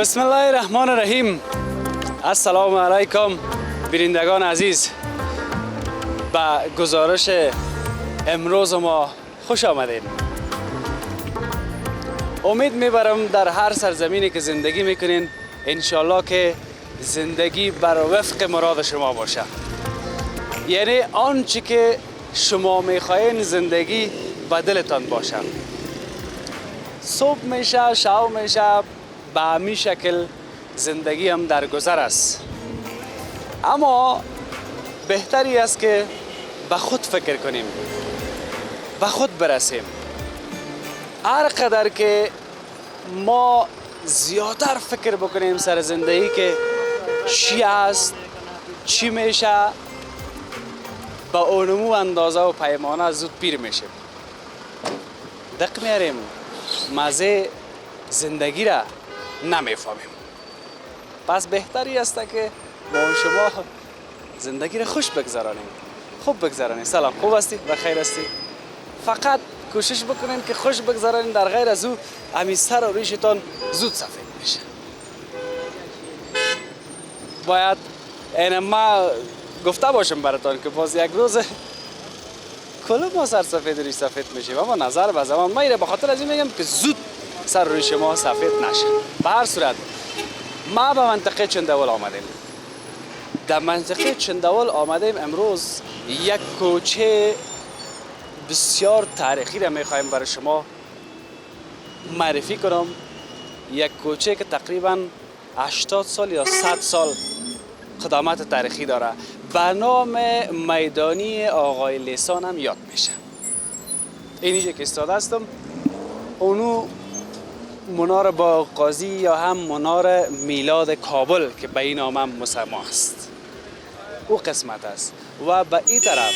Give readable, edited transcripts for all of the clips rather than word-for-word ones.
بسم الله الرحمن الرحیم. السلام علیکم بینندگان عزیز. به گزارش امروز ما خوش آمدید. امید میبرم در هر سرزمینی که زندگی میکنین انشالله که زندگی بر وفق مراد شما باشه. یعنی آنچه که شما میخواین زندگی به دلتان باشه. صبح میشه، شب میشه، به همین شکل زندگی هم در گذر است. اما بهتری است که به خود فکر کنیم، به خود برسیم. هر قدر که ما زیادتر فکر بکنیم سر زندگی که چی است، چی میشه، با اونمو اندازه و پیمانه زود پیر میشیم. دق میاریم، مزه زندگی را نمیفهمیم. پس بهتری است که ما و شما زندگی را خوش بگذرانیم، خوب بگذرانیم. سلام، خوب هستی؟ بخیر هستی؟ فقط کوشش بکنیم که خوش بگذرانیم. در غیر از او همین سر و ریشتان زود سفید میشه. باید این ما گفته باشم براتان که باز یک روز کل ما سر سفید و ریش سفید میشیم. اما نظر به زمان ما ایره به خاطر از این میگم که زود سر و ریش ما سفید نشه. به هر صورت ما به منطقه چندول آمدیم. در منطقه چندول آمدیم امروز یک کوچه بسیار تاریخی را میخوایم برای شما معرفی کنم. یک کوچه که تقریبا 80 سال یا 100 سال قدامت تاریخی داره. به نام میدانی آقای لیسان هم یاد میشه. اینجا که استاده هستم اونو منار با قاضی یا هم منار میلاد کابل که به این نام هم مسمى است، او قسمت است. و به این طرف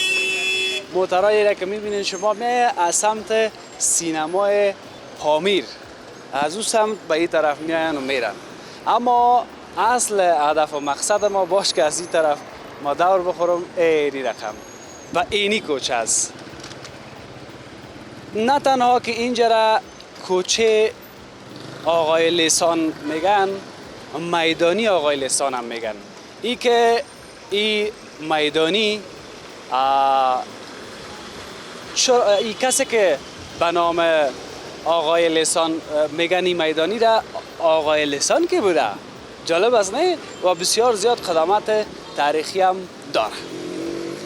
موترایی را که میبینید شما از سمت سینمای پامیر از او سمت به این طرف میاین و میرن. اما اصل هدف و مقصد ما باش که از این طرف ما دور بخورم اینی رقم و اینی کوچه است. نه تنها که اینجا را کوچه آقای لیسان میگن، میدانی آقای لیسان هم میگن. ای که ای میدانی ای کسی که به نام آقای لیسان میگن این میدانی را آقای لیسان که بوده. جالب است نه؟ و بسیار زیاد قدامت تاریخی هم داره.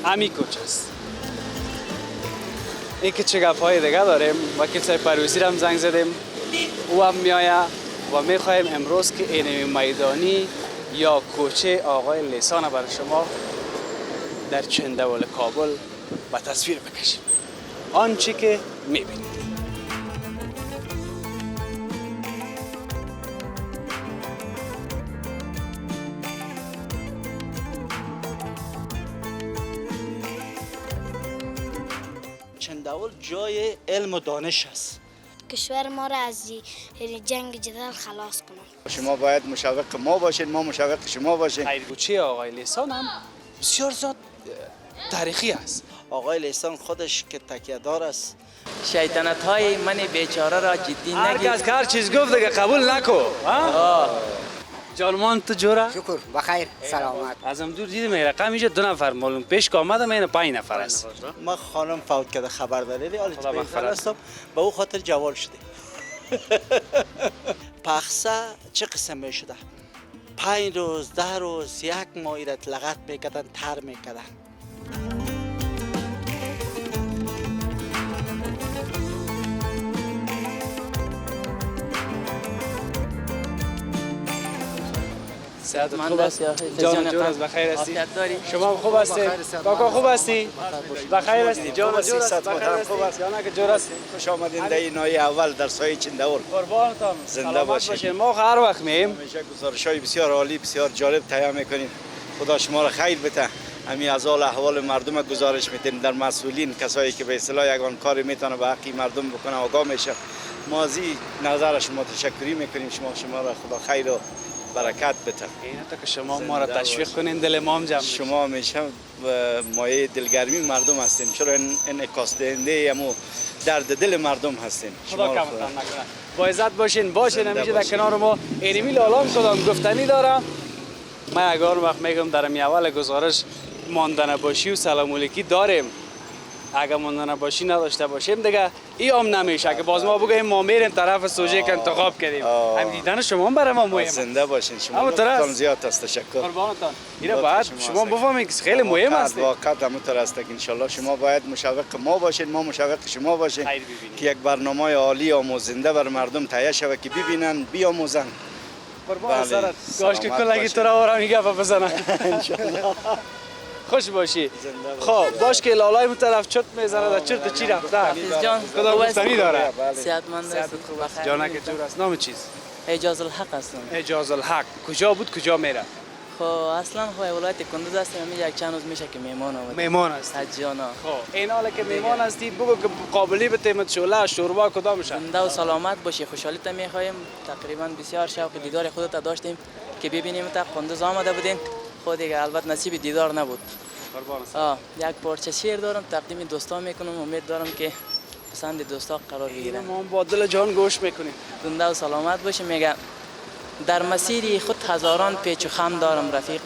همین کوچه است. این که چه گپ‌های دیگه داریم. وکیل صاحب پرویزی هم زنگ زدیم، او هم میآید و میخوایم امروز که این میدانی یا کوچه آقای لیسان برای شما در چندول کابل به تصویر بکشیم. آنچه که میبینید. چندول جای علم و دانش است. کشور ما را از جنگ جدل خلاص کنم. شما باید مشوق ما باشین، ما مشوق شما باشین. کوچه آقای لیسان هم بسیار زیاد تاریخی است. آقای لیسان خودش که تکیه‌دار است. شیطنت های من بیچاره را جدی هر نگیر. کس که هر چیز گفت دیگه قبول نکو. جانمان تو جوره؟ شکر بخیر سلامت. ازم دور دیدم این رقم اینجا 2 نفر معلوم پیش که آمدم این 5 نفر است. ما خانم فوت کرده خبر دارید. حالا خدا مغفرت هستم به او خاطر جوال شده. پخسه چه قسم می شده؟ 5 روز 10 روز 1 ماه ایرت لغت میکردن، تر میکردن. سعادت من خوب است؟ دست جان جور است، بخیر هستی؟ عافیت داری؟ شما خوب هستی؟ کاکا خوب هستی؟ بخیر هستی؟ جان جور است، بخیر هستی؟ یا نه که جور هستی؟ خوش آمدین در این نای اول در سایه چندول. قربانتان، زنده سلامت باشین. باشین. ما هر وقت میایم همیشه گزارش‌های بسیار عالی، بسیار جالب تهیه میکنیم. خدا شما را خیر بده. همین از حال احوال مردم گزارش میدین. در مسئولین کسایی که به اصطلاح یگان کاری میتونه به حق مردم بکنه آگاه میشه. ما از این نظر شما تشکری میکنیم. شما را خدا خیر و برکت بده. این تا که شما ما را تشویق کنین دل ما هم جمع بشه. شما همیشه مایه دلگرمی مردم هستین. چرا این انعکاس دهنده امو درد دل مردم هستین. خدا کمتان نکنه. با عزت باشین همیشه در کنار ما. اینمی لالام کدام گفتنی داره. من اگر وقت میگم در اول گزارش ماندن باشی و سلام علیکی داریم. اگر ماندن باشی نداشته باشیم دیگه ای هم نمیشه که باز ما بگیم ما میریم طرف سوژه که انتخاب کردیم. هم دیدن شما برای ما مهمه. زنده باشین شما لطفاً زیاد است. تشکر قربانتان. اینا باید شما بفهمید که خیلی مهم است. واقعا همونطور است که ان شاء الله شما باید مشوق ما باشین، ما مشوق شما باشین که یک برنامه عالی آموزنده بر مردم تهیه شود که ببینن بیاموزن. قربان سرت. کاش که کلگی تو را آرامی گپ بزنن. ان شاء الله. خوش باشی. خب باش که لالای اون طرف چرت میزنه در چرت چی رفته؟ حافظ جان کدام گفتنی داره؟ صحتمند است. جانک جور است. نام چیز؟ اجاز الحق هستم. اجاز الحق. کجا بود کجا میره؟ خب اصلا خو ولایت کندوز هستم. همین یک چند روز میشه که میهمان آمد. میهمان است. حجیانا. خب این حالا که میهمان هستی بگو که قابلی به تیمت شوله شوربا کدامشه؟ زنده و سلامت باشی. خوشحالیت میخوایم. تقریبا بسیار شوق دیدار خودت داشتیم که ببینیم تا کندوز آمده بودین. خود دیگه البته نصیب دیدار نبود. یک پارچه شعر دارم تقدیم دوستان میکنم. امید دارم که پسند دوستا قرار بگیرن. ما با دل جان گوش میکنیم. زنده و سلامت باشی. میگه در مسیری خود هزاران پیچ و خم دارم رفیق.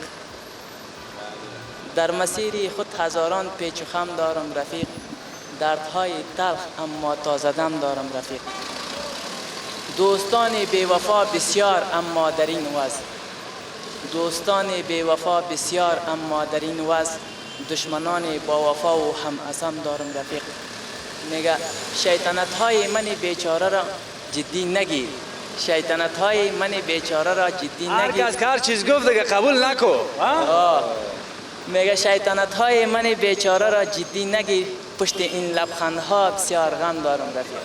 در مسیری خود هزاران پیچ و خم دارم رفیق. دردهای تلخ اما تازه دم دارم رفیق. دوستان بی وفا بسیار اما در این وضع. دوستان بی وفا بسیار اما در این وضع. دشمنان با وفا و هم عزم دارم رفیق. میگه شیطنت های من بیچاره را جدی نگیر. شیطنت های من بیچاره را جدی هر نگیر. کس هر چیز گفت دیگه قبول نکو. میگه شیطنت های من بیچاره را جدی نگیر. پشت این لبخندها بسیار غم دارم رفیق.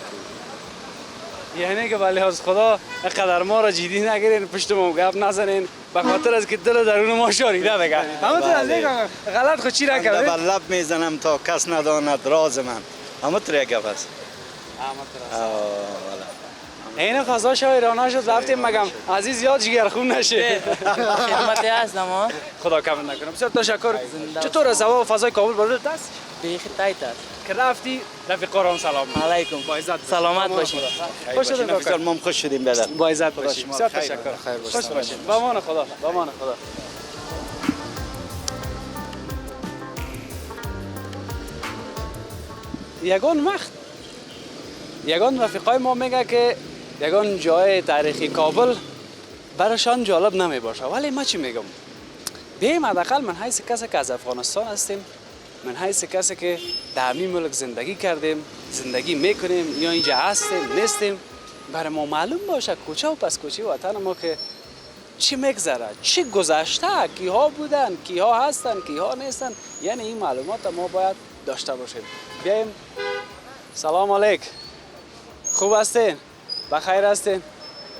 یعنی که ولی از خدا قدر ما را جدی نگیرین، پشت ما گپ نزنین، به خاطر از که دل درون ما شاریده دیگه. همونطور از دیگه غلط خود چی را بر کردی؟ لب میزنم تا کس نداند راز من. همونطور یک گپ است. این فضا شاعرانه شد رفتیم مگم عزیز یاد جگرخون نشه. خدمت هستم. خدا کم نکنه. بسیار تشکر. چطور است هوا و فضای کابل برات است؟ بیخی تایت است. که رفتی رفیقان سلام. علیکم. با عزت سلامت باشین. خوش شدین بسیار ما خوش شدیم بدر. با عزت باشین. بسیار تشکر. خوش باشین. با امان خدا. با امان خدا. یگان رفیقای ما میگه که یگان جای تاریخی کابل براشان جالب نمی باشه، ولی ما چی میگم؟ بیایم حداقل من حیث کسی که از افغانستان هستیم، من حیث کسی که در همین ملک زندگی کردیم، زندگی میکنیم یا اینجا هستیم نیستیم، برای ما معلوم باشه کوچه و پس کوچه وطن ما که چی میگذره، چی گذشته، کیها بودن، کیها هستن، کیها نیستن، یعنی این معلومات ما باید داشته باشیم. بیایم. سلام علیک. خوب هستین؟ بخیر هستین؟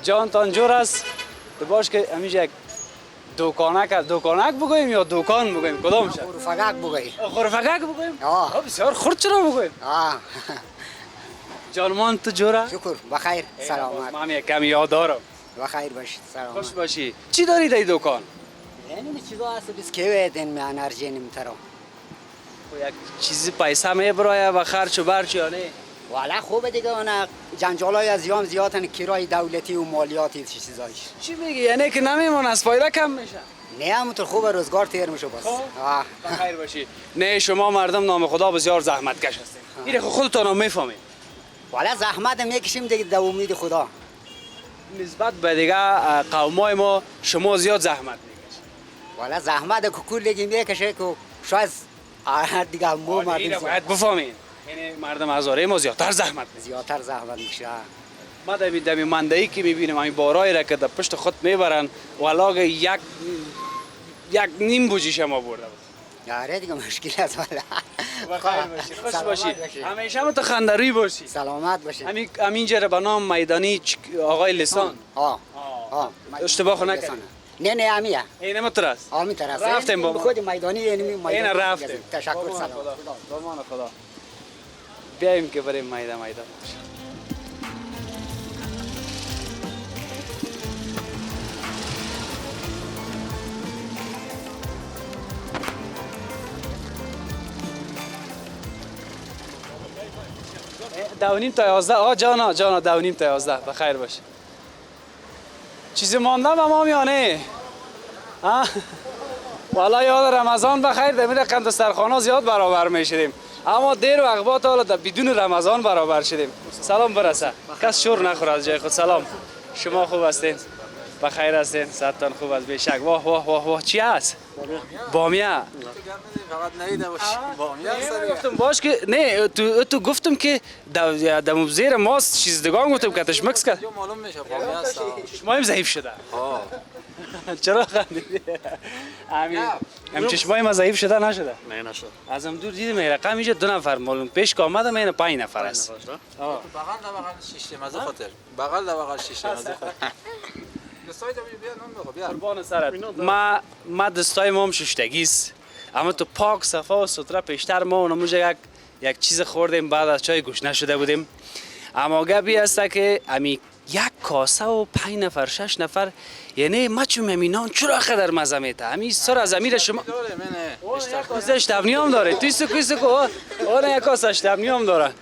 جانتان جور است؟ تو باش که همینجا یک دوکانک بگویم یا دوکان بگویم؟ کدام شد؟ خورفگک بگویم. خورفگک بگویم؟ آه. بسیار خورد چرا بگویم؟ جانمان تو جوره؟ شکر بخیر سلامت. من یک کمی یاد دارم. بخیر باشید سلامت. خوش باشی. چی داری در این دوکان؟ یعنی چیزا هست بیسکویت این انرژی نمیترم. یک چیزی پیسه میبرایه و خرچ و برچ یا نه؟ والا خوبه دیگه اون جنجالای از یام زیادن کرای دولتی و مالیاتی چیزایش. چی میگی؟ یعنی که نمیمونه از فایده کم میشه؟ نه همونطور خوبه روزگار تیر میشه بس. بخیر باشی. نه شما مردم نام خدا بسیار زحمت کش هستید. این خودتون هم میفهمید. والا زحمت میکشیم دیگه در امید خدا. نسبت به دیگه قومای ما شما زیاد زحمت میکشید. والا زحمت که کلی میکشه که شاید دیگه مو مردم اینو باید بفهمید. یعنی مردم هزاره ما زیادتر زحمت میکشن. زیادتر زحمت میشه. ما دمی مندهی که میبینیم همین بارایی را که در پشت خود میبرن ولاغ یک نیم بوجی شما برده بود. آره دیگه مشکل است والا. بخیر باشی. خوش باشی. همیشه هم تو خندروی باشی. سلامت باشی. همینجا به نام میدانی آقای لسان. اشتباه نکنی. نه امیه. اینه مترس. آمی طرف. رفتیم با خود میدانی یعنی میدانی. این رفتیم. تشکر سلام. بامان خدا. بیایم که بریم میدان. 2:30 تا 11. جانا 2:30 تا 11. بخیر باشه. چیزی مانده به ما یا نه؟ ها؟ والا یاد رمضان بخیر در این رقم دسترخوان زیاد برابر میشدیم، اما دیر وقت بعد حالا بدون رمضان برابر شدیم. سلام برسه، کس شور نخوره از جای خود. سلام، شما خوب هستین؟ بخیر هستین؟ صحتتان خوب است بیشک. واه واه واه واه چی است؟ بامیه. فقط نیده باشی بامیه گفتم باش که نه تو گفتم که دم زیر ماست چیز دگان گفتم که تش مکس کرد. معلوم میشه بامیه است. شما هم ضعیف شده. چرا خندیدی؟ هم چشمای ما ضعیف شده نشده؟ نه نشد. ازم دور دیدم این رقم اینجا 2 نفر معلوم پیش که آمدم این 5 نفر است. بغل شیشه مزه خاطر بغل شیشه مزه خاطر دستای تو بیا نون بخور بیا قربان سرت. ما دستای ما هم ششتگیست، اما تو پاک صفا و سوتره پیشتر ما اونموجه یک چیز خوردیم بعد از چای گوش نشده بودیم. اما گپی است که امی 1 کاسه و 5 نفر 6 نفر، یعنی ما چون همینان چرا خدر مزه میته همین سر از امیر شما دوره منه کاسه اشتبنی هم داره. توی سکو اون یک کاسه اشتبنی هم داره.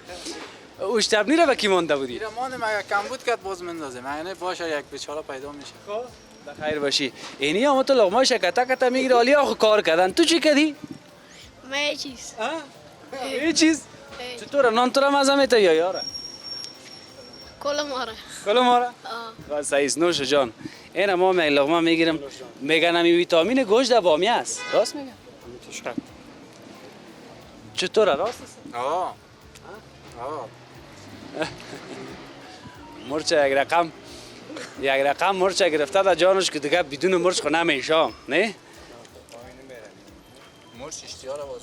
اشتبنی رو به کی مانده بودی؟ ایرمان مگه کم بود که باز مندازه یعنی باشه یک بیچاره پیدا میشه. خب بخیر باشی. اینی هم تو لغماش کتا میگیره حالی آخو کار کردن. تو چی کردی؟ ما یه چیز یه چیز؟ چطوره نان تو را مزه میته یا یاره؟ کل ماره؟ بس سعیس نوش جان. این ما می لغمه میگیرم میگن همی ویتامین گوشت در بامیه است. راست میگن؟ چطوره راست است؟ آه مرچ یک رقم مرچ گرفته در جانش که دیگه بدون مرچ خو نمیشه، نه؟ مرچ اشتیار باز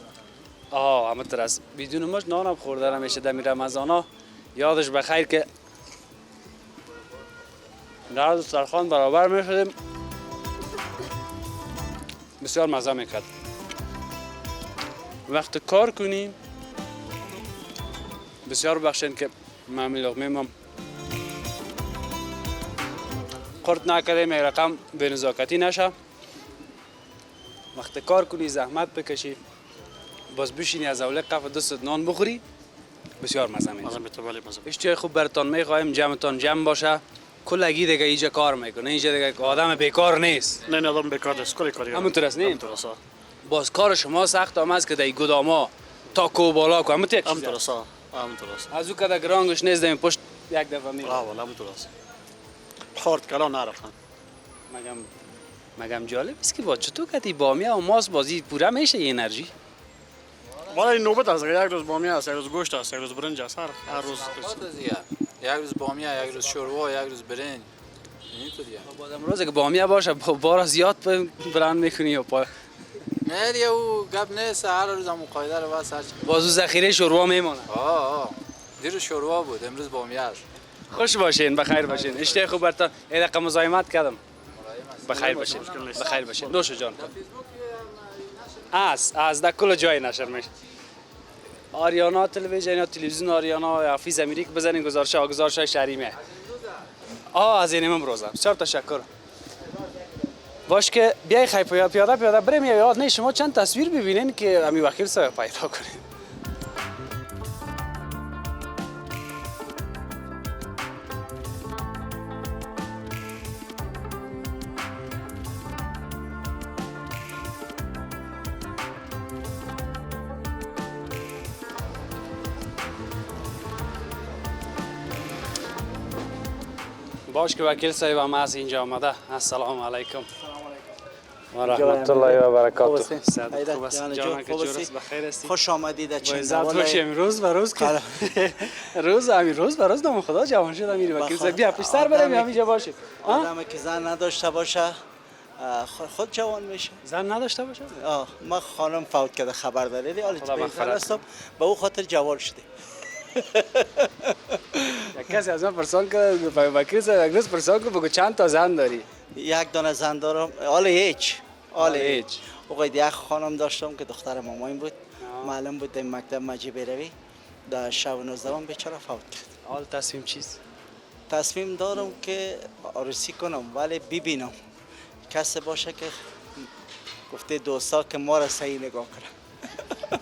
میکنه. اما ترس بدون مرچ نانم خورده نمیشه در رمضانا. یادش بخیر که در دسترخوان برابر میشدیم، بسیار مزه میکرد. وقت کار کنیم بسیار بخشین که من لقمه قرد نکردیم یک رقم به نزاکتی نشه. وقت کار کنی زحمت بکشی باز بشینی از اول قف دست نان بخوری بسیار مزه میشه. اشتیای خوب برتان میخوایم جمعتان جمع باشه. کلگی دیگه اینجا کار میکنه، اینجا دیگه آدم بیکار نیست. نه آدم بیکار نیست، کلی کاری. همونطور است نه؟ باز کار شما سخت هم است که در گداما تا کو بالا کو همونطور است. از او کده گرانگش نیست دیم پشت یک دفعه میره. والا همونطور است. خورد کلا نرفتن. مگم جالب است که با چطور کتی بامیه و ماست بازی پوره میشه این انرژی. والا این نوبت است، یک روز بامیه است، یک روز گوشت است، یک روز برنج است، هر روز یک روز بامیه، یک روز شوروا، یک روز برنج. این تو دیگه. بازم روزی که بامیه باشه بار زیاد برند میکنی و پا. نه دیگه او گپ نیست، هر روز هم قاعده رو واسه بازو ذخیره شوروا میمونه. دیروز شوروا بود، امروز بامیه است. خوش باشین، بخیر باشین. اشتیاق خوب برتان. یه دقیقه مزاحمت کردم. بخیر باشین. بخیر باشین. نوش جان. از در کل جای نشر میشه. آریانا تلویزیون یا تلویزیون آریانا یا فیز امریک بزنین گزارش شهریمه. از این امام روزم. بسیار تشکر. باش که بیای خیلی پیاده بریم یا یاد نه شما چند تصویر ببینین که امی وکیل صاحب پیدا کنین. باش که وکیل صاحب هم از اینجا آمده. السلام علیکم و رحمت الله و برکاته. خوب است جان که جورس بخیر هستی. خوش آمدید چند باشی روز به روز که روز به روز نام خدا جوان شد امیر وکیل صاحب. بیا پیشتر بریم همینجا باشه. آدمی که زن نداشته باشه خود جوان میشه. زن نداشته باشه؟ ما خانم فوت کرده خبر داری حالا بهتر هستم به او خاطر جوان شده. یک کسی از من پرسان که وکیل صاحب یک روز پرسان که بگو چند تا زن داری؟ یک دانه زن دارم. حالا هیچ. اوقات یک خانم داشتم که دختر مامایم بود. معلم بود در مکتب مجید بروی. در شب 19 بیچاره فوت کرد. حال تصمیم چیست؟ تصمیم دارم که عروسی کنم ولی ببینم کسی باشه که گفته دوستا که ما را صحیح نگاه کنه.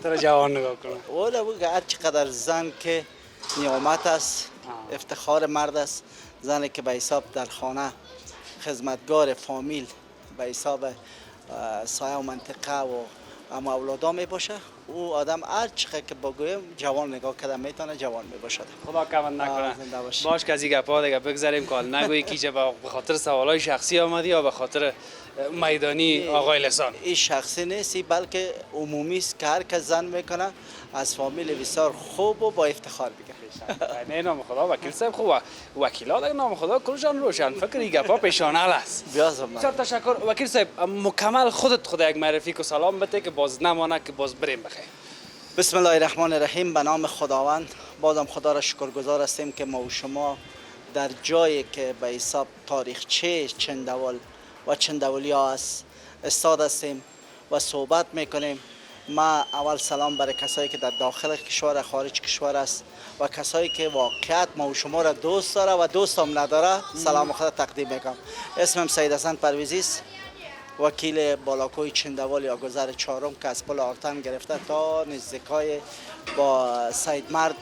تو را جوان نگاه کنه. اولا بگه هر چقدر زن که نیامت است، افتخار مرد است. زنی که به حساب در خانه خدمتگار فامیل به حساب سایه و منطقه و اما اولادا می باشه. او آدم هر چقدر که بگویم جوان نگاه کردن میتونه جوان می باشد. خدا کمند نکنه. زنده باش. باش که از این گپا دیگه بگذاریم که نگویی که به خاطر سوالای شخصی آمدی یا به خاطر میدانی آقای لسان. این شخصی نیست، بلکه عمومی است که هر کس زن میکنه از فامیل بسیار خوب و با افتخار بگه. نه نام خدا وکیل صاحب خوبه. وکیلا دیگه نام خدا کلشان روشن فکر این گپا پیشانه است. بسیار تشکر وکیل صاحب. مکمل خودت یک معرفی کو سلام بده که باز نمانه که باز بریم بخیر. بسم الله الرحمن الرحیم. به نام خداوند. بازم خدا را شکرگزار هستیم که ما و شما در جایی که به حساب تاریخچه چندول و چندولی ها است استاد هستیم و صحبت میکنیم. ما اول سلام برای کسایی که در داخل کشور و خارج کشور است و کسایی که واقعیت ما و شما را دوست داره و دوست هم نداره سلام خدا تقدیم میکنم. اسمم سید حسن پرویزی است، وکیل بالاکوی چندول یا گذر چهارم که از پل آرتن گرفته تا نزدیکای با سید مرد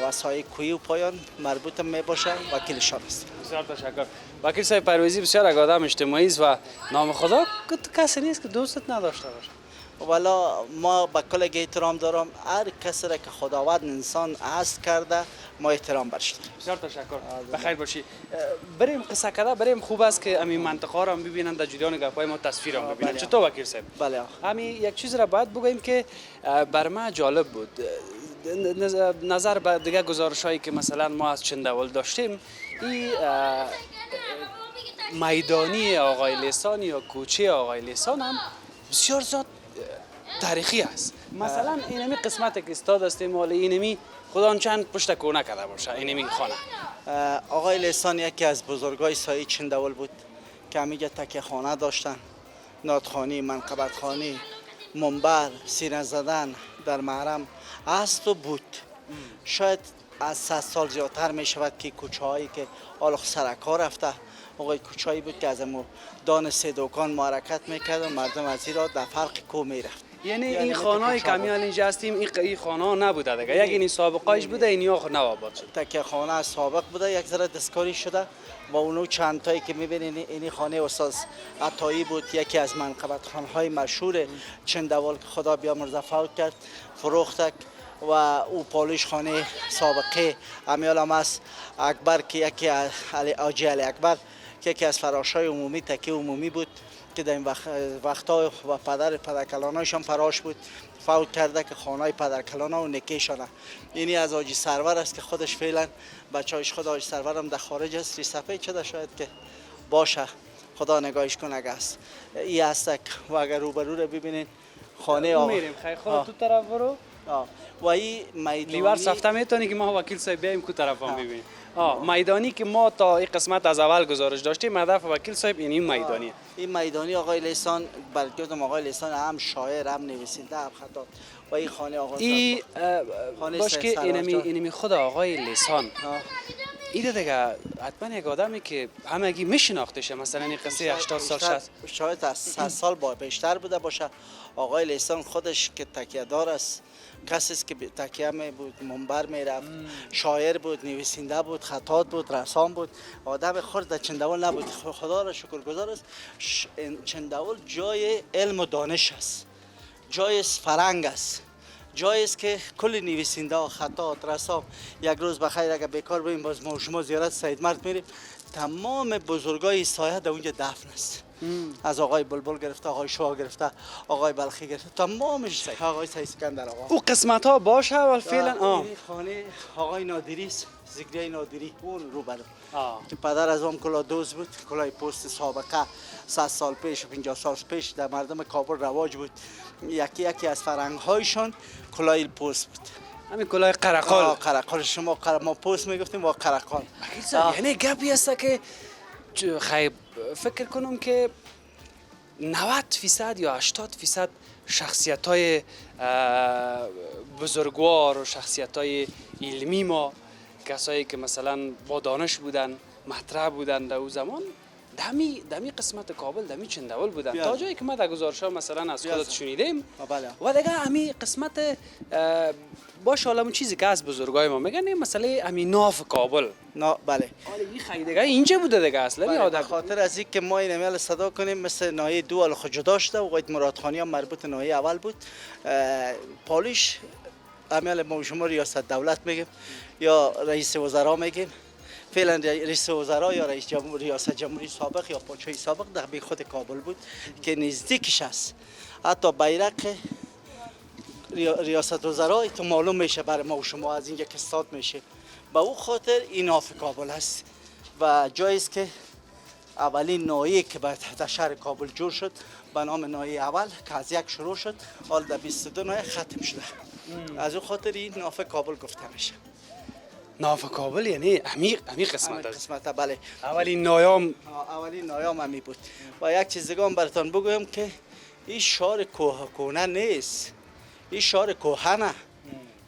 و سایه کوی و پایان مربوط می باشه وکیلشان است. بسیار تشکر وکیل صاحب پرویزی. بسیار یک آدم اجتماعی است و نام خدا کسی نیست که دوستت نداشته باشه. والا ما به کل احترام دارم. هر کسی را که خداوند انسان هست کرده ما احترام برش داریم. بسیار تشکر. بخیر باشی. بریم قصه کده بریم. خوب است که همین منطقه را هم ببینن، در جریان گپای ما تصویر هم ببینن. چطور وکیل صاحب؟ بله. همین یک چیز را باید بگوییم که بر ما جالب بود. نظر به دیگه گزارشایی که مثلا ما از چندول داشتیم، این میدانی آقای لیسان یا کوچه آقای لیسان هم بسیار زیاد تاریخی است. مثلا اینمی قسمت که استاد هستیم ولی اینمی خدا چند پشت کونه کرده باشه. اینمی خانه آقای لیسان یکی از بزرگای سایه چندول بود که همیجا تکیه خانه داشتن، نادخوانی، منقبت خانی، منبر، سینه زدن در محرم است و بود. شاید از 100 سال زیادتر می شود که کوچه هایی که حالا سرکا رفته آقای کوچه هایی بود که از دان سه دکان حرکت میکرد و مردم از این را در فرق کو میرفت. یعنی این خانه های کمیال اینجا هستیم این خانه ها نبوده دیگه. یک این سابقایش بوده این آخر نواباد شد. تکیه خانه سابق بوده، یک ذره دستکاری شده و اونو چند تایی که میبینین این خانه استاد عطایی بود، یکی از منقبت خانهای مشهور چندول که خدا بیامرزه فوت کرد، فروختک. و او پالش خانه سابقه امیال هم است اکبر که یکی از آجی علی اکبر که یکی از فراشای عمومی تکی عمومی بود که در این وقتا و پدرکلانایش هم فراش بود، فوت کرده که خانه پدرکلانا و نکیشانه. اینی از آجی سرور است که خودش فعلا بچه‌اش خود آجی سرور هم در خارج است. ریسفه چه شاید که باشه خدا نگاهش کنه است. این است و اگر روبرو رو ببینین خانه آقا میریم خیر خود تو طرف برو. و این میدانی لیوار سفته میتونی که ما وکیل صاحب بیایم کو طرف هم ببینیم. میدانی که ما تا این قسمت از اول گزارش داشتیم هدف وکیل صاحب این میدانیه. این میدانی آقای لیسان برگردم آقای لیسان هم شاعر هم نویسنده هم خطاط و این خانه آقای باش که اینمی خود آقای لیسان ایده دیگه حتما یک آدمی که همگی میشناختشه. مثلا این قصه 80 سال 60 شاید از 100 سال بیشتر بوده باشه. آقای لیسان خودش که تکیه دار است، کسی است که تکیه می بود، منبر می رفت، شاعر بود، نویسنده بود، خطاط بود، رسام بود. آدم خرد در چندول نبود. خدا را شکرگزار است. چندول جای علم و دانش است، جای فرهنگ است، جایی است که کل نویسنده ها، خطاط، رسام یک روز بخیر اگر بیکار بودیم باز ما شما زیارت سید مرد میریم، تمام بزرگای سایه در اونجا دفن است. از آقای بلبل گرفته، آقای شاه گرفته، آقای بلخی گرفته، تمامش آقای سید اسکندر آقا. او قسمت ها باشه اول فعلا خانه آقای نادری است، زگری نادری اون رو برو که پدر از اون کلا دوز بود، کلای پست سابقه 100 سال پیش و 50 سال پیش در مردم کابل رواج بود. یکی از فرهنگ هایشان کلای پست بود. همین کلاه قرقال. قرقال شما ما پست میگفتیم با قرقال. یعنی گپی است که خیلی فکر کنم که 90% یا 80% شخصیت های بزرگوار و شخصیت های علمی ما، کسایی که مثلا با دانش بودن، مطرح بودن در او زمان، دمی قسمت کابل دمی چندول بودن بله. تا جایی که ما در گزارش‌ها مثلا از خودت شنیدیم بله. و دیگه همین قسمت باش حالا اون چیزی که از بزرگای ما میگن این مسئله همین ناف کابل بله. حالا این خیلی دیگه اینجا بوده دیگه اصلا به یاد خاطر از اینکه ما این امیال صدا کنیم مثل ناحیه دو حال خود جدا شده و قاید مرادخانی هم مربوط ناحیه اول بود. پالیش امیال ما و شما ریاست دولت میگیم یا رئیس وزرا میگیم. فعلا رئیس وزرا یا ریاست جمهوری سابق یا پادشاهی سابق در بی خود کابل بود که نزدیکش است. حتی بیرق ریاست وزرا تو معلوم میشه برای ما و شما از اینجا که استاد میشه. به او خاطر این ناف کابل است و جایی است که اولین ناحیه که در شهر کابل جور شد به نام ناحیه اول که از یک شروع شد حال در 22 ناحیه ختم شده. از او خاطر این ناف کابل گفته میشه. ناف کابل یعنی همین قسمت است قسمت بله. اولین نایام اولین نایام همی بود. و یک چیز دیگه هم براتون بگویم که این شهر کهنه نیست. این شهر کهنه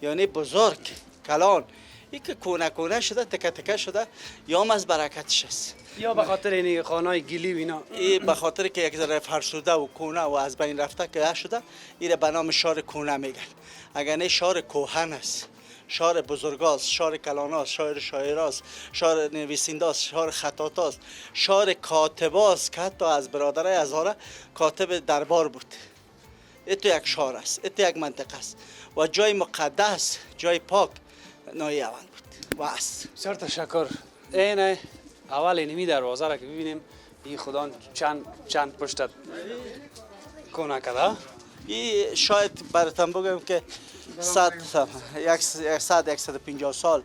یعنی بزرگ کلان. این که کهنه شده تکه تکه شده یا از برکتش است. یا به خاطر این خانه‌های گلی و اینا این به خاطر که یک ذره فرسوده و کهنه و از بین رفته که شده این به نام شهر کهنه میگن. اگر نه شهر کهن است. شهر بزرگاست، شهر کلاناست، شهر شاعراست، شهر نویسنداست، شهر خطاطاست، شهر کاتباست که حتی از برادرای هزاره کاتب دربار بود. ایتو یک شهر است، ایتو یک منطقه است و جای مقدس، جای پاک ناحیه اول بود و است. بسیار تشکر. اینه اول اینمی دروازه را که ببینیم این خدا چند پشتت کنه کده این شاید براتون بگم که 150 سال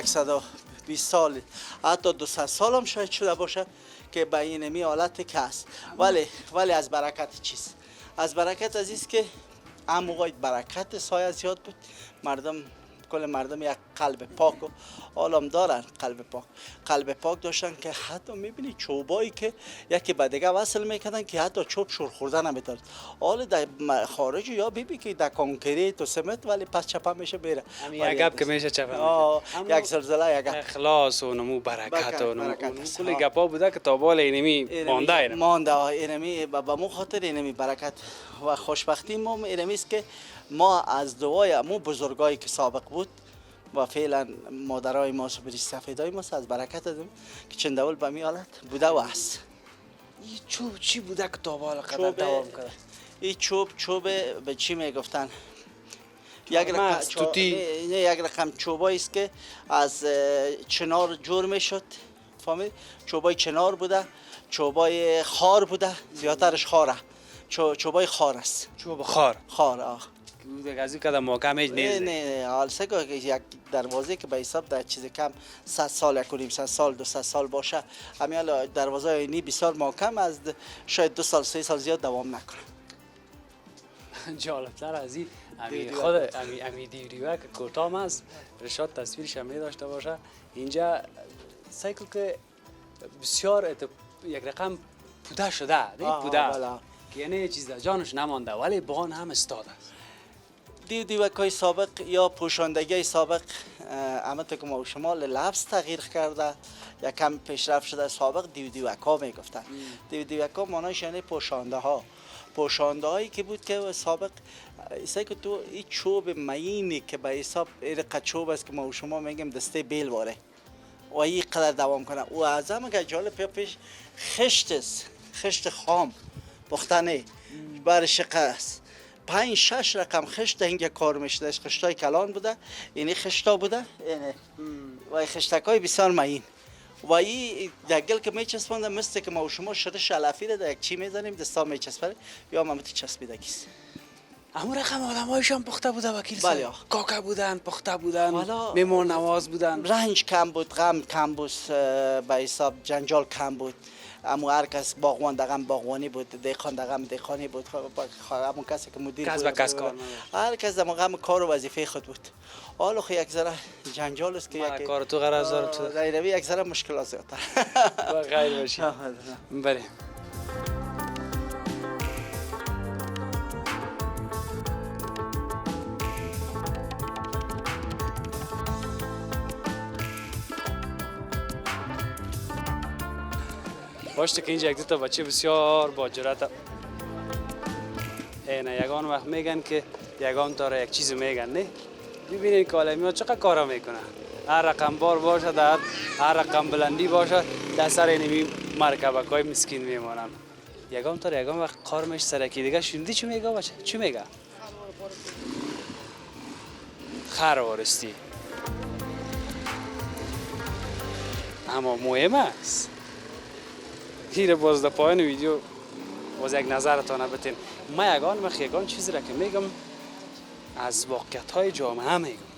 120 سال حتی 200 سال هم شاید شده باشه که به اینمی حالت که هست. ولی از برکت چیز؟ از برکت از است که هموقای برکت سایه زیاد بود. کل مردم یک قلب پاک و عالم دارن. قلب پاک داشتن که حتی میبینی چوبایی که یکی به دیگه وصل میکردن که حتی چوب شور خورده نمیدارد. حالا در خارج یا بیبی که در کانکریت و سمنت ولی پس چپه میشه بره. همین یک گپ که میشه چپه یک زلزله یک اخلاص و نمو برکت و نمو برکت. کلی گپا بوده که تا بال اینمی مانده اینمی به مو خاطر اینمی برکت و خوشبختی ما اینمی است که ما از دعای امو بزرگایی که سابق بود و فعلا مادرای ما و سفیدای ما از برکت دادیم که چندول به می حالت بوده و است. این چوب چی بوده که تا بال قدر دوام کرده؟ این چوب به چی میگفتن؟ یک رقم چوبایی است که از چنار جور میشد. فهمید؟ چوبای چنار بوده، چوبای خار بوده، زیادترش خاره. چوبای خار است. چوب خار از این قدم محکم هیچ نیست. نه حال سگاه که یک دروازه که به حساب در چیز کم 100 سال 100 سال 200 سال باشه همین دروازه اینی بسیار محکم از شاید 2 سال 3 سال زیاد دوام نکنه. جالبتر از این خود امی دیوریوه که کوتاه است رشاد تصویرش هم داشته باشه اینجا سایکل که بسیار یک رقم پوده شده پوده یعنی چیز در جانش نمانده ولی بان هم استاده است. دیوکای سابق یا پوشاندگی سابق همونطور که ما شما لفظ تغییر کرده یکم پیشرفت شده. سابق دیوکا میگفتن. دیوکا معناش یعنی پوشانده هایی که بود که سابق ایسایی که تو این چوب معینی که به حساب این چوب است که ما شما میگیم دسته بیل واره و این قدر دوام کنه و از همه که جالب پیش خشت است. خشت خام پختنه بر شقه است. 5-6 رقم خشت اینجا کار میشده. خشتای کلان بوده، اینی خشتا بوده، اینه و خشتکای بسیار معین و این دگل که میچسبونده مثل که ما و شما شرش علفی را در یک چی میزنیم دستا میچسبه یا ممتی چسبیدگیست. همون رقم آدمایشان پخته بوده وکیل صاحب. بله کاکا بودن، پخته بودن، میمون نواز بودن. رنج کم بود، غم کم بود، به حساب جنجال کم بود. اما هر کس باغوان دقم باغوانی بود، دیخان دقم دیخانی بود. همون کسی که مدیر کس به کس کار هر کس دقم کار و وظیفه خود بود. حالا خو یک ذره جنجال است که یک کار تو قرار داره تو دایروی یک ذره مشکلات زیادتر. خیر باشی. بله. باشه که اینجا یک دو تا بچه بسیار با جرأت اینه یگان وقت میگن که یگان داره یک چیز میگن نه ببینید که عالمی ها چقدر کارا میکنن هر رقم بار باشه در هر رقم بلندی باشه در سر اینمی مرکبک های مسکین میمانن یگان تا یگان وقت قارمش سرکی دیگه شنیدی چی میگه بچه چی میگه خر وارستی اما مهم است این باز در پایان ویدیو باز یک نظرتان بتین ما یگان چیزی را که میگم از واقعیت های جامعه میگم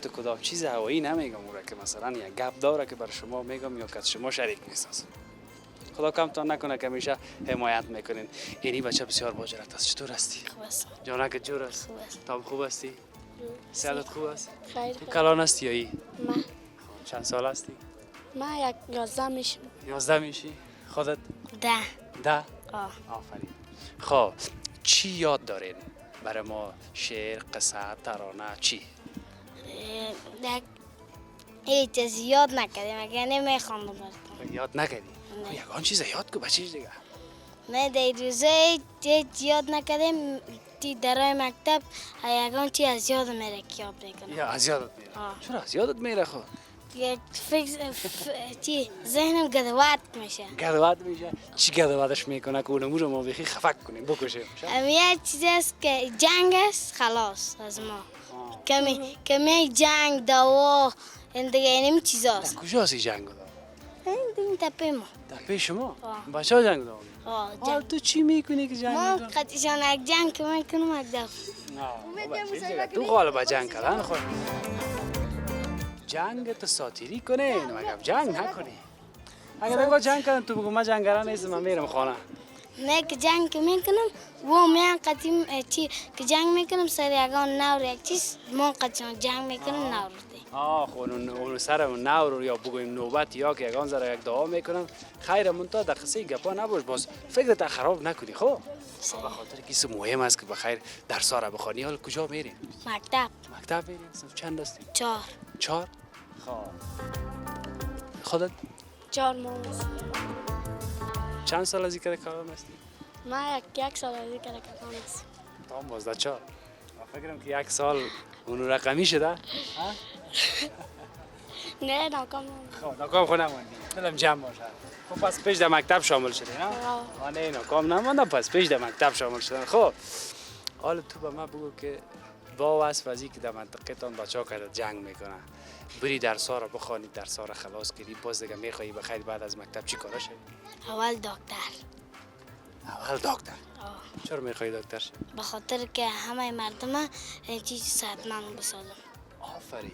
تو کدام چیز هوایی نمیگم اون را که مثلا یک گپ داره که بر شما میگم یا که شما شریک نیست خدا کمتان نکنه که همیشه حمایت میکنین اینی بچه بسیار با جرأت است چطور هستی خوب است. جانک جور است خوب است. تام خوب هستی صحت خوب است خیر. تو کلان هستی یا ای من چند سال هستی من 11 میشم. 11 میشی خودت 10. آفرین خب چی یاد دارین برای ما شعر قصه ترانه چی هیچ چیز یاد نکردیم اگر نمیخوام براتون یاد نکردی یگان چیز یاد کو بچه دیگه نه در روزه هیچ یاد نکردیم تی درای مکتب یگان چی از یاد میره که یاد میکنم یا از یادت میره چرا از یادت میره خب چی ذهنم گدوات میشه گدوات میشه چی گدواتش میکنه که اونمو رو ما بخی خفک کنیم بکشیم یه چیز است که جنگ است خلاص از ما کمی جنگ دوا این دیگه اینم چیزاست کجا هستی جنگ دار این دیگه تپه ما تپه شما بچه ها جنگ دار جنگ تو چی میکنی که جنگ ما دار قطعشان یک جنگ که میکنم یک دفع تو غالبا جنگ کردن خود جنگ تو ساتیری کنه مگه جنگ نکنی اگر بگو جنگ کردن تو بگو من جنگران نیستم من میرم خانه نه که جنگ که میکنم و من قدیم چی که جنگ میکنم سر یگان نور یک چیز ما قدیم جنگ میکنم نور خب اون سر اون نور یا بگویم نوبت یا که یگان زره یک دعا میکنم خیر منتها در قصه گپا نباش باز فکرت خراب نکنی خب به خاطر کیسه مهم است که بخیر درس را بخوانی حال کجا میری مکتب میری چند هستی 4 خب خودت 4 ماه چند سال از این کارم هستی من یک سال از این کارم هستم تام بازده 4 فکرم که یک سال اون رقمی شده نه ناکام خب ناکام خود نماندی دلم جمع باشه خب پس پیش در مکتب شامل شدی نه نه ناکام نماندم پس پیش در مکتب شامل شدن خب حالا تو به من بگو که با وصف از این که در منطقه تان بچه ها که جنگ میکنن بری درس ها را بخوانی درس ها را خلاص کردی باز دیگه میخوایی بخیر بعد از مکتب چی کارا شدی؟ اول دکتر چرا میخوایی دکتر شدی؟ به خاطر که همه مردم این چیز صحتمند بسازم آفرین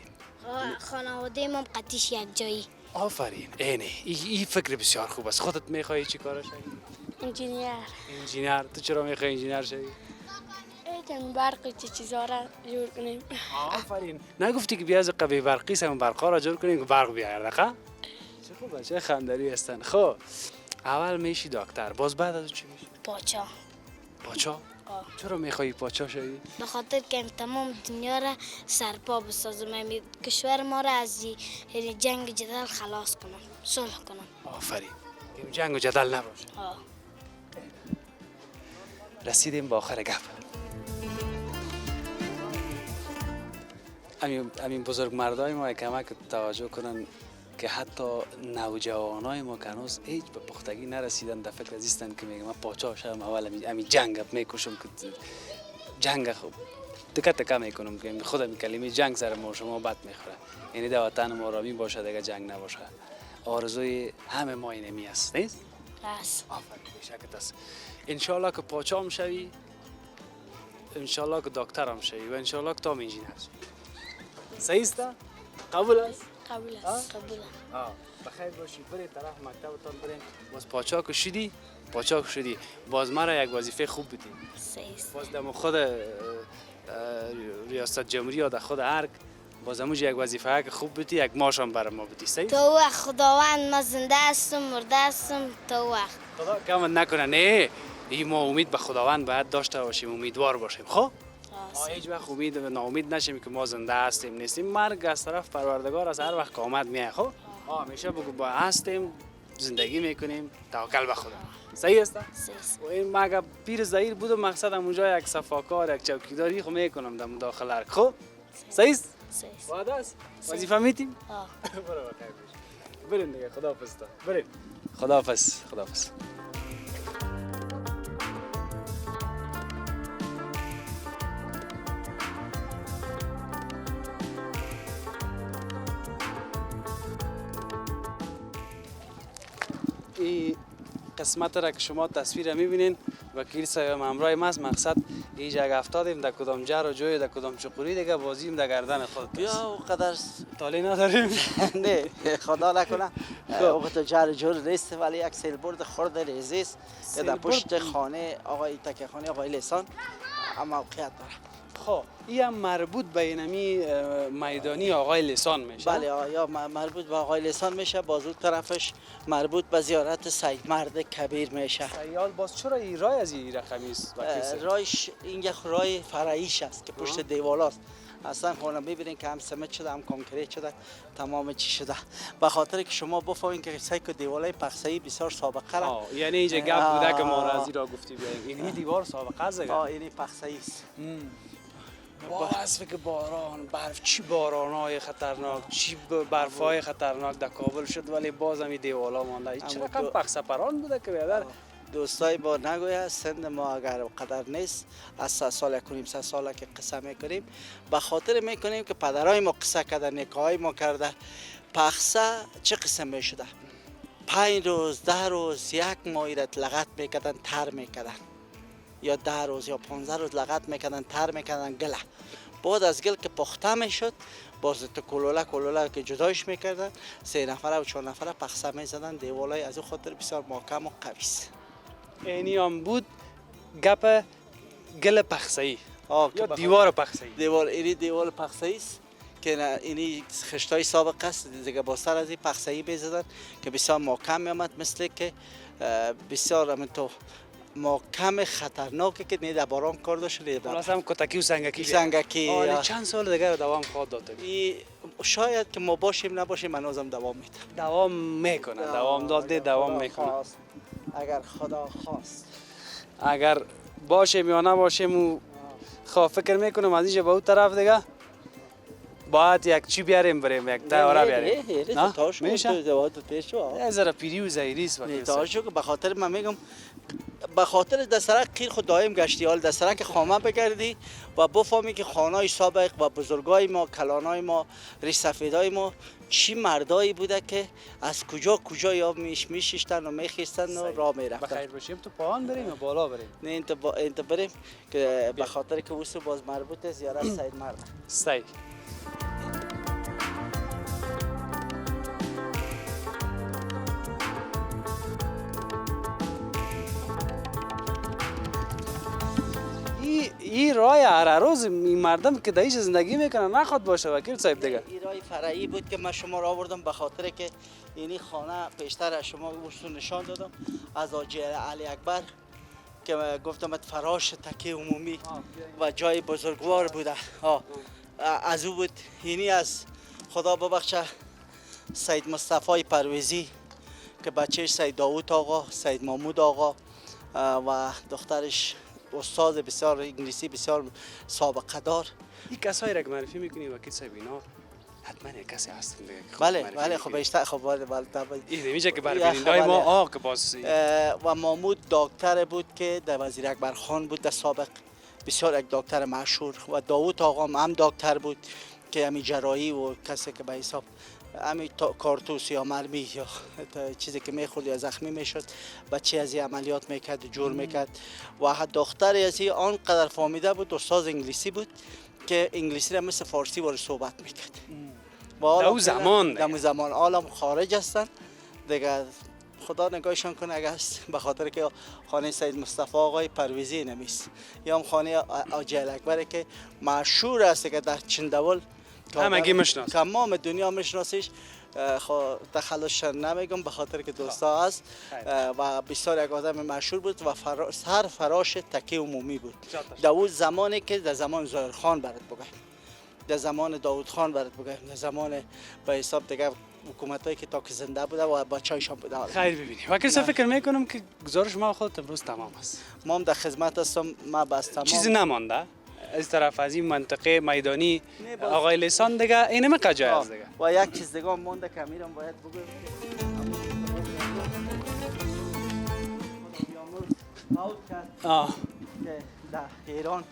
خانواده ما قطعش یک جایی آفرین اینه این فکر بسیار خوب است خودت میخوایی چی کارا شدی؟ انجینیر تو چرا میخوای انجینیر شدی؟ ایتن برقی چیزا را جور کنیم آفرین نگفتی که بیا از قوی برقی سم برقا را جور کنیم که برق بیاید دقیقا چه خوب بچه خندری هستن خب اول میشی دکتر باز بعد از چی میشی پاچا چرا میخوایی پاچا شوی به خاطر که تمام دنیا را سرپا بسازم کشور ما را از جنگ جدل خلاص کنم صلح کنم آفرین جنگ و جدل نباشه رسیدیم با آخر گپ همین بزرگ مردای ما کمک توجه کنن که حتی نوجوانای ما که هنوز هیچ به پختگی نرسیدن در فکر ازیستن که میگم من پاچا شدم اول همین جنگ میکشم که جنگ خوب تکه میکنم که خودم کلمه جنگ سر ما شما بد میخوره یعنی در وطن ما رامی باشه دیگه جنگ نباشه آرزوی همه ما اینمی است نیست؟ آفرین بشکت است انشالله که پاچا هم شوی انشالله که دکتر هم شوی و انشالله که تام انجینیر شوی صحیح است؟ قبول است؟ قبول است بخیر باشی بری طرف مکتبتان برین باز پاچا که شدی باز مرا یک وظیفه خوب بدی باز دم خود ریاست جمهوری یا در خود ارگ باز هموش یک وظیفه که خوب بدی یک ماشم برای ما بدی صحیح؟ تو وقت خداوند ما زنده هستم مرده هستم تو وقت خدا کمت نکنه نه این ما امید به خداوند باید داشته باشیم امیدوار باشیم خب؟ هیچ وقت ناامید نشیم که ما زنده هستیم نیستیم مرگ از طرف پروردگار از هر وقت که آمد میاد خب همیشه بگو با هستیم زندگی میکنیم، توکل به خدا. صحیح است؟ و این ما اگر پیر زهیر بودم مقصدم اونجا یک صفاکار یک چوکیداری خو میکنم در مداخله. خب صحیح است؟ وعده است؟ وظیفه میتیم؟ برو بخیر باش. بریم دیگه، خداحافظ تا. بریم. خداحافظ. خداحافظ. این قسمت را که شما تصویر میبینین وکیل صاحب همراه ماست. مقصد اینجا اگه افتادیم در کدام جر و جوی در کدام چقوری دیگه بازیم در گردن خود بیا اونقدر تالی نداریم. نه خدا نکنه وقت جر جور نیست، ولی یک سیلبرد خورده ریزی است در پشت خانه آقای تکیه خانه آقای لیسان موقعیت داره. خب این هم مربوط به اینمی میدانی آقای لیسان میشه؟ بله یا مربوط به آقای لیسان میشه، بازو طرفش مربوط به زیارت سید مرد کبیر میشه. سیال باز چرا این رای از این رقمی است؟ رایش این یک رای فرعیش است که پشت دیوالاست. اصلا خونه میبینین که هم سمت شده هم کنکریت شده، تمام چی شده. به خاطر که شما بفهمین که سایک دیوالای پخسایی بسیار سابقه را. یعنی اینجا گپ بوده که ما را از را گفتی بیاییم. این دیوار سابقه است دیگه. این پخسایی است. با وصفه که باران برف، چی باران‌های خطرناک، چی برف‌های خطرناک در کابل شد ولی باز هم این دیوالا مانده. چه رقم پخسه پران بوده که بیادر؟ دوستای با نگویا سند ما اگر قدر نیست از 3 سال کنیم 3 ساله که قصه میکنیم به خاطر میکنیم که پدرای ما قصه کردن، نکاهای ما کرده. پخسه چه قصه میشده؟ 5 روز 10 روز یک ماه ایرت لغت میکردن، تر میکردن، یا 10 روز یا 15 روز لغت میکردن، تر میکردن گله. بعد از گل که پخته میشد باز تو کلوله که جدایش میکردن 3 نفره و 4 نفره پخسه میزدن. دیوالای از اون خاطر بسیار محکم و قوی است. اینی هم بود گپ گل پخسایی یا دیوار پخسایی. دیوار پخسایی است که اینی خشتای سابق است دیگه، با سر از این پخسایی میزدن که بسیار محکم میامد، مثل که بسیار همینطور محکم خطرناکه که نه در باران کار داشت نه در خلاص هم کتکی و سنگکی. چند سال دیگه دوام خواهد داد؟ شاید که ما باشیم نباشیم هنوزم دوام میده. دوام میکنه، دوام داده، دوام میکنه. اگر خدا خواست. اگر باشیم یا نباشیم خب فکر میکنم از اینجا به اون طرف دیگه باید یک چی بیاریم بریم، یک تیاره بیاریم. نه میشه؟ یه ذره پیری و زهیری است. تاشو که به خاطر من میگم به خاطر دسترک خیر خود دایم گشتی، حال دسترک خامه بگردی و بفهمی که خانه‌های سابق و بزرگای ما، کلانای ما، ریش سفیدای ما چی مردایی بوده که از کجا یا میشیشتن و میخیستن و راه میرفتن. بخیر باشیم تو پایان بریم یا بالا بریم؟ نه انت بریم که به خاطر که وسو باز مربوط زیارت سید مرد. صحیح. این رای هر روز این مردم که دایش زندگی میکنن نخواد باشه وکیل صاحب دیگه. این رای فرعی بود که من شما را آوردم به خاطر که اینی خانه پیشتر شما وسو نشان دادم از حاجی علی اکبر که گفتم فراش تکیه عمومی و جای بزرگوار بوده. از او بود. اینی از خدا ببخشه سید مصطفی پرویزی که بچهش سید داوود آقا، سید محمود آقا و دخترش استاد بسیار انگلیسی بسیار سابقه دار. این کسایی را که معرفی میکنی وکیل صاحب اینا حتما یک کسی هستن دیگه. بله خب بیشتر خب این نمیشه که بربینندای ما که باز و محمود دکتر بود که در وزیر اکبر خان بود در سابق، بسیار یک دکتر مشهور. و داوود آقا هم دکتر بود که همین جراحی و کسی که به حساب همین کارتوس یا مرمی یا چیزی که میخورد یا زخمی میشد بچه از این عملیات میکرد جور میکرد. و دختر از این آنقدر فهمیده بود، استاد انگلیسی بود که انگلیسی را مثل فارسی وارد صحبت میکرد. دو زمان عالم خارج هستن دیگه، خدا نگاهشان کنه. اگر به خاطر که خانه سید مصطفی آقای پرویزی نمیست یا هم خانه حاجی اکبر که مشهور است که در چندول همگی میشناسه، تمام دنیا میشناسیش. تخلص نمیگم به خاطر که دوستا هست و بسیار یک آدم مشهور بود و هر فراش تکیه عمومی بود. داوود زمانی که در زمان ظاهرخان برات بگم، در زمان داوود خان برات بگم، در زمان به حساب دیگه حکومتایی که تا که زنده بوده و بچه‌ایشان بوده. خیر ببینیم وکیل صاحب فکر میکنم که گزارش ما خودت امروز تمام است. ما هم در خدمت هستم. ما بس تمام چیزی نمانده از طرف از این منطقه میدانی نه، باز- آقای لسان دیگه اینم کجای است دیگه. و یک چیز دیگه هم مونده که امیرم باید بگویم آه که در ایران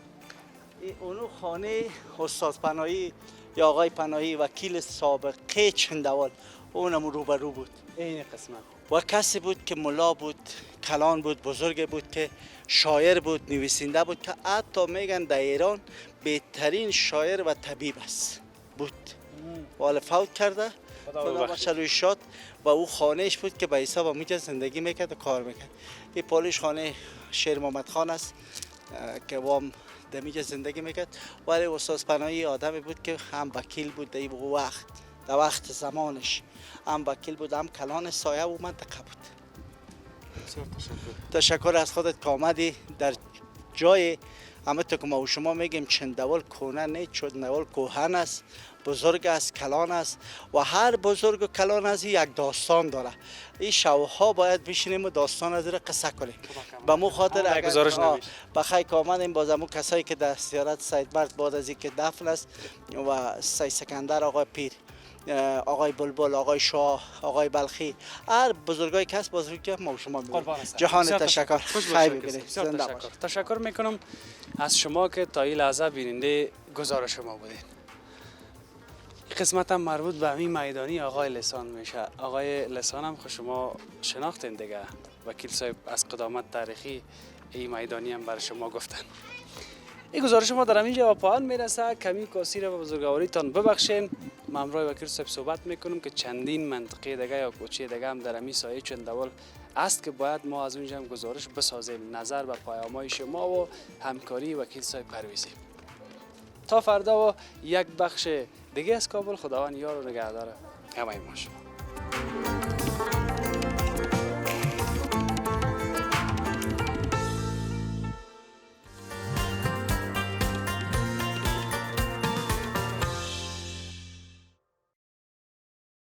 اونو خانه استاد پناهی یا آقای پناهی وکیل سابقه چندوال اونم روبرو بود این قسمت و کسی بود که ملا بود، کلان بود، بزرگ بود که شاعر بود، نویسنده بود که حتی میگن در ایران بهترین شاعر و طبیب است بود. ولی فوت کرده خدا بخشش شد و او خانهش بود که به حساب اونجا زندگی میکرد و کار میکرد. این پالیش خانه شیر محمد خان است که وام دمیجا زندگی میکرد. ولی استاد پناهی آدمی بود که هم وکیل بود در این وقت، در وقت زمانش هم وکیل بود، هم کلان سایه و منطقه بود. تشکر از خودت که آمدی در جای همه تو که ما و شما میگیم چندوال کهنه نیست، چندوال کهن است، بزرگ است، کلان است و هر بزرگ و کلان است یک داستان داره. این شوها باید بشینیم و داستان از قصه کنیم. به مو خاطر گزارش نویس. بخیر که آمدیم باز امو کسایی که در زیارت سید مرد بعد از اینکه دفن است و سید سکندر آقای پیر، آقای بلبل، آقای شاه، آقای بلخی، هر بزرگای کس بزرگی ما و شما می‌بینیم. جهان بسیار تشکر. خوش خیر باشید. ببینید. بسیار زنده تشکر. باشید. تشکر میکنم از شما که تا این لحظه بیننده گزارش ما بودین. این قسمت هم مربوط به همین میدانی آقای لسان میشه. آقای لسان هم خود شما شناختین دیگه، وکیل صاحب از قدامت تاریخی این میدانی هم برای شما گفتن. این گزارش ما در همینجا به پایان میرسه. کمی کاسیر و بزرگواریتان ببخشین. ما امروز وکیل صاحب صحبت میکنم که چندین منطقه دیگه یا کوچه دیگه هم در همین سایه چندوال است که باید ما از اونجا هم گزارش بسازیم نظر به پیام‌های شما و همکاری وکیل صاحب پرویزی. تا فردا و یک بخش دیگه از کابل. خداوند یار و نگهدار همه ما شما.